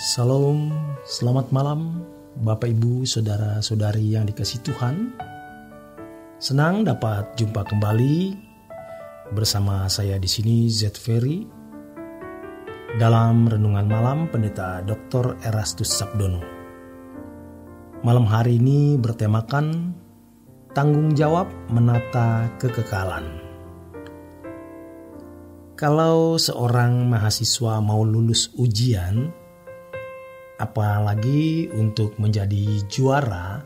Salam, selamat malam Bapak Ibu Saudara-saudari yang dikasihi Tuhan. Senang dapat jumpa kembali bersama saya di sini Z Ferry dalam renungan malam Pendeta Dr. Erastus Sabdono. Malam hari ini bertemakan tanggung jawab menata kekekalan. Kalau seorang mahasiswa mau lulus ujian, apalagi untuk menjadi juara,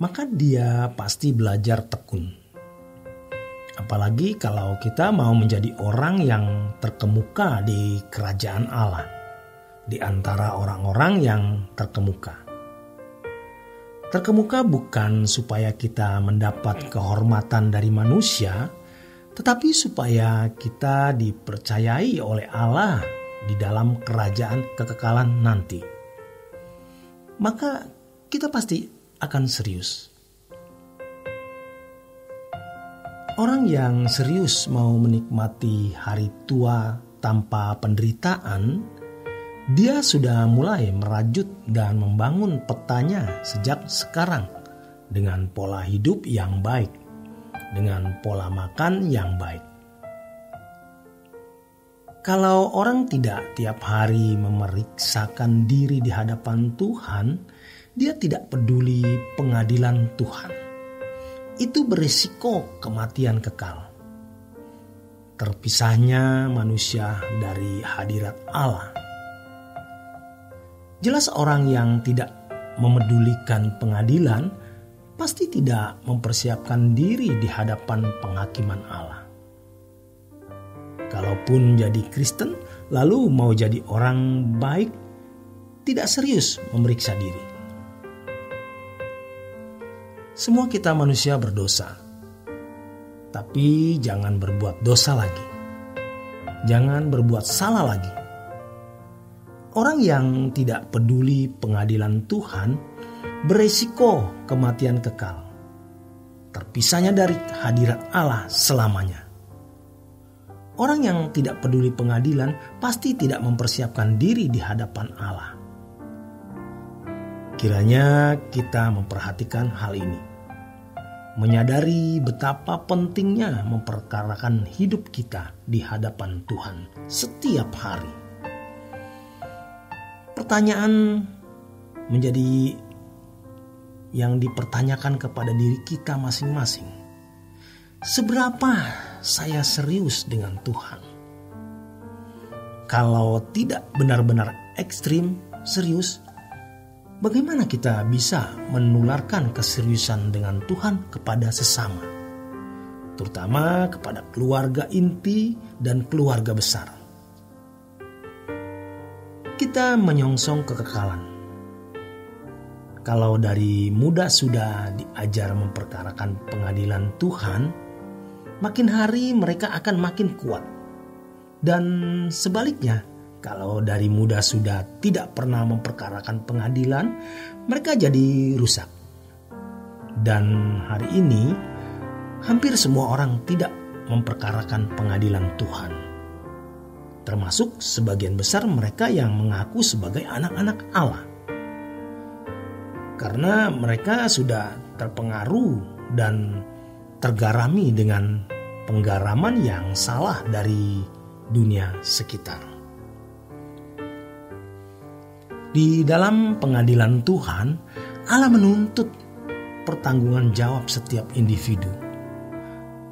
maka dia pasti belajar tekun. Apalagi kalau kita mau menjadi orang yang terkemuka di kerajaan Allah, di antara orang-orang yang terkemuka. Terkemuka bukan supaya kita mendapat kehormatan dari manusia, tetapi supaya kita dipercayai oleh Allah di dalam kerajaan kekekalan nanti. Maka kita pasti akan serius. Orang yang serius mau menikmati hari tua tanpa penderitaan, dia sudah mulai merajut dan membangun petanya sejak sekarang dengan pola hidup yang baik, dengan pola makan yang baik. Kalau orang tidak tiap hari memeriksakan diri di hadapan Tuhan, dia tidak peduli pengadilan Tuhan. Itu berisiko kematian kekal. Terpisahnya manusia dari hadirat Allah. Jelas orang yang tidak memedulikan pengadilan pasti tidak mempersiapkan diri di hadapan penghakiman Allah. Kalaupun jadi Kristen, lalu mau jadi orang baik, tidak serius memeriksa diri. Semua kita manusia berdosa, tapi jangan berbuat dosa lagi. Jangan berbuat salah lagi. Orang yang tidak peduli pengadilan Tuhan beresiko kematian kekal, terpisahnya dari hadirat Allah selamanya. Orang yang tidak peduli pengadilan pasti tidak mempersiapkan diri di hadapan Allah. Kiranya kita memperhatikan hal ini, menyadari betapa pentingnya memperkarakan hidup kita di hadapan Tuhan setiap hari. Pertanyaan menjadi yang dipertanyakan kepada diri kita masing-masing. Seberapa saya serius dengan Tuhan? Kalau tidak benar-benar ekstrim, serius, bagaimana kita bisa menularkan keseriusan dengan Tuhan kepada sesama? Terutama kepada keluarga inti dan keluarga besar. Kita menyongsong kekekalan. Kalau dari muda sudah diajar memperkarakan pengadilan Tuhan, makin hari mereka akan makin kuat. Dan sebaliknya, kalau dari muda sudah tidak pernah memperkarakan pengadilan, mereka jadi rusak. Dan hari ini, hampir semua orang tidak memperkarakan pengadilan Tuhan. Termasuk sebagian besar mereka yang mengaku sebagai anak-anak Allah. Karena mereka sudah terpengaruh dan tergarami dengan penggaraman yang salah dari dunia sekitar. Di dalam pengadilan Tuhan, Allah menuntut pertanggungan jawab setiap individu.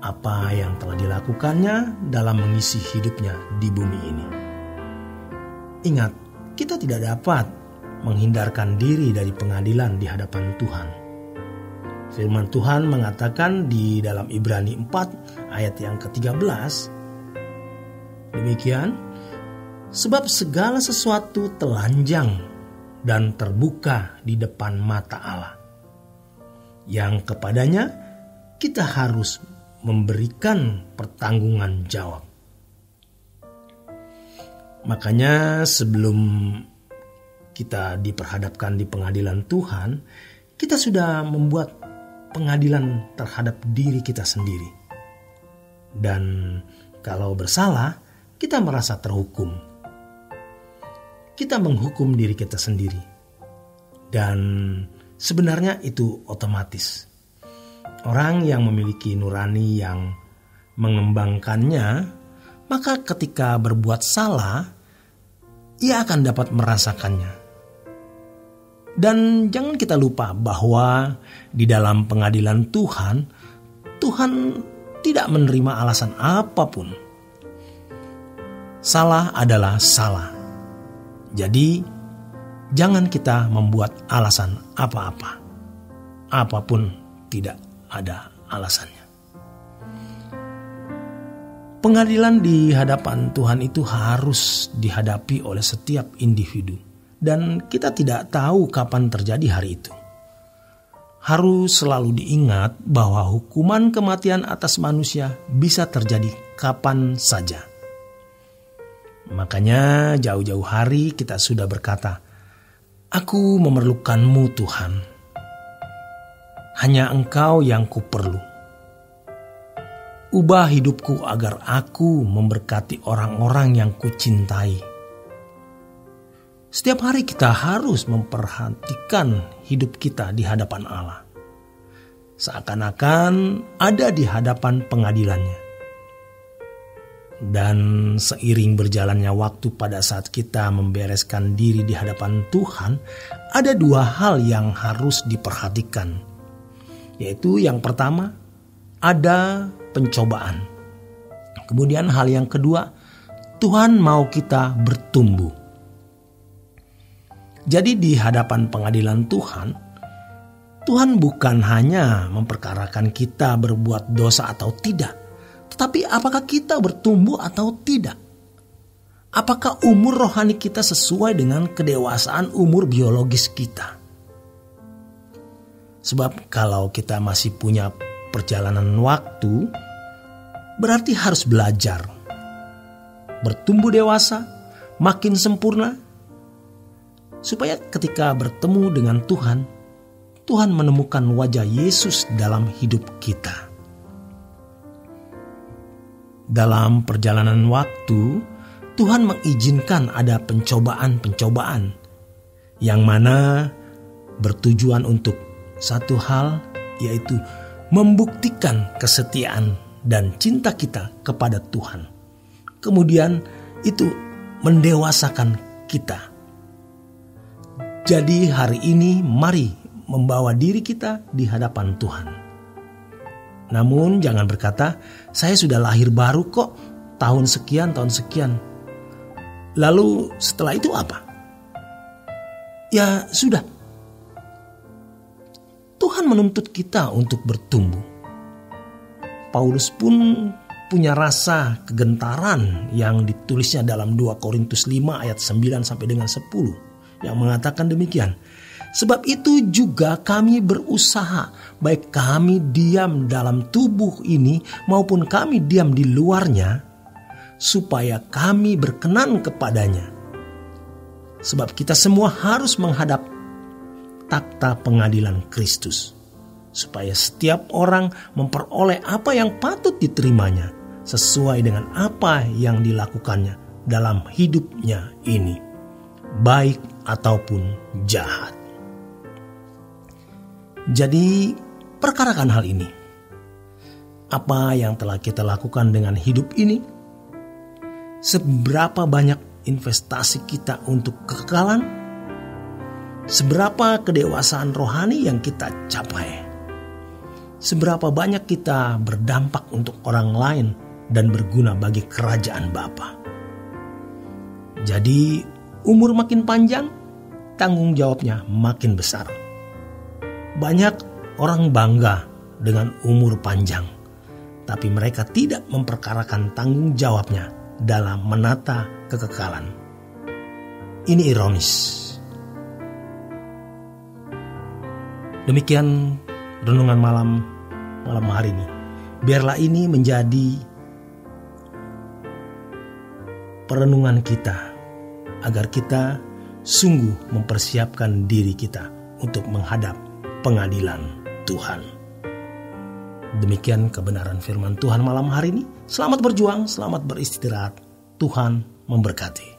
Apa yang telah dilakukannya dalam mengisi hidupnya di bumi ini. Ingat, kita tidak dapat menghindarkan diri dari pengadilan di hadapan Tuhan. Firman Tuhan mengatakan di dalam Ibrani 4 ayat yang ke-13, demikian, sebab segala sesuatu telanjang dan terbuka di depan mata Allah, yang kepadanya kita harus memberikan pertanggungan jawab. Makanya sebelum kita diperhadapkan di pengadilan Tuhan, kita sudah membuat pengadilan terhadap diri kita sendiri. Dan kalau bersalah, kita merasa terhukum. kita menghukum diri kita sendiri. Dan sebenarnya itu otomatis. Orang yang memiliki nurani yang mengembangkannya, maka ketika berbuat salah, ia akan dapat merasakannya. Dan jangan kita lupa bahwa di dalam pengadilan Tuhan, Tuhan tidak menerima alasan apapun. Salah adalah salah. Jadi, jangan kita membuat alasan apa-apa. Apapun tidak ada alasannya. Pengadilan di hadapan Tuhan itu harus dihadapi oleh setiap individu. Dan kita tidak tahu kapan terjadi hari itu. Harus selalu diingat bahwa hukuman kematian atas manusia bisa terjadi kapan saja. Makanya jauh-jauh hari kita sudah berkata, "Aku memerlukanmu Tuhan. Hanya Engkau yang kuperlu. Ubah hidupku agar aku memberkati orang-orang yang kucintai." Setiap hari kita harus memperhatikan hidup kita di hadapan Allah. Seakan-akan ada di hadapan pengadilannya. Dan seiring berjalannya waktu pada saat kita membereskan diri di hadapan Tuhan, ada dua hal yang harus diperhatikan. Yaitu yang pertama, ada pencobaan. Kemudian hal yang kedua, Tuhan mau kita bertumbuh. Jadi di hadapan pengadilan Tuhan, Tuhan bukan hanya memperkarakan kita berbuat dosa atau tidak, tetapi apakah kita bertumbuh atau tidak. Apakah umur rohani kita sesuai dengan kedewasaan umur biologis kita. Sebab kalau kita masih punya perjalanan waktu, berarti harus belajar. Bertumbuh dewasa, makin sempurna, supaya ketika bertemu dengan Tuhan, Tuhan menemukan wajah Yesus dalam hidup kita. Dalam perjalanan waktu, Tuhan mengizinkan ada pencobaan-pencobaan yang mana bertujuan untuk satu hal, yaitu membuktikan kesetiaan dan cinta kita kepada Tuhan. Kemudian itu mendewasakan kita. Jadi hari ini mari membawa diri kita di hadapan Tuhan. Namun jangan berkata, "Saya sudah lahir baru kok, tahun sekian. Lalu setelah itu apa?" Ya sudah. Tuhan menuntut kita untuk bertumbuh. Paulus pun punya rasa kegentaran yang ditulisnya dalam 2 Korintus 5 ayat 9 sampai dengan 10. Yang mengatakan demikian, "Sebab itu juga kami berusaha, baik kami diam dalam tubuh ini maupun kami diam di luarnya, supaya kami berkenan kepadanya. Sebab kita semua harus menghadap takhta pengadilan Kristus, supaya setiap orang memperoleh apa yang patut diterimanya, sesuai dengan apa yang dilakukannya dalam hidupnya ini, baik ataupun jahat." Jadi perkarakan hal ini. Apa yang telah kita lakukan dengan hidup ini? Seberapa banyak investasi kita untuk kekekalan? Seberapa kedewasaan rohani yang kita capai? Seberapa banyak kita berdampak untuk orang lain dan berguna bagi kerajaan Bapa? Jadi umur makin panjang, tanggung jawabnya makin besar. Banyak orang bangga dengan umur panjang, tapi mereka tidak memperkarakan tanggung jawabnya dalam menata kekekalan. Ini ironis. Demikian renungan malam hari ini. Biarlah ini menjadi perenungan kita, agar kita sungguh mempersiapkan diri kita untuk menghadap pengadilan Tuhan. Demikian kebenaran firman Tuhan malam hari ini. Selamat berjuang, selamat beristirahat. Tuhan memberkati.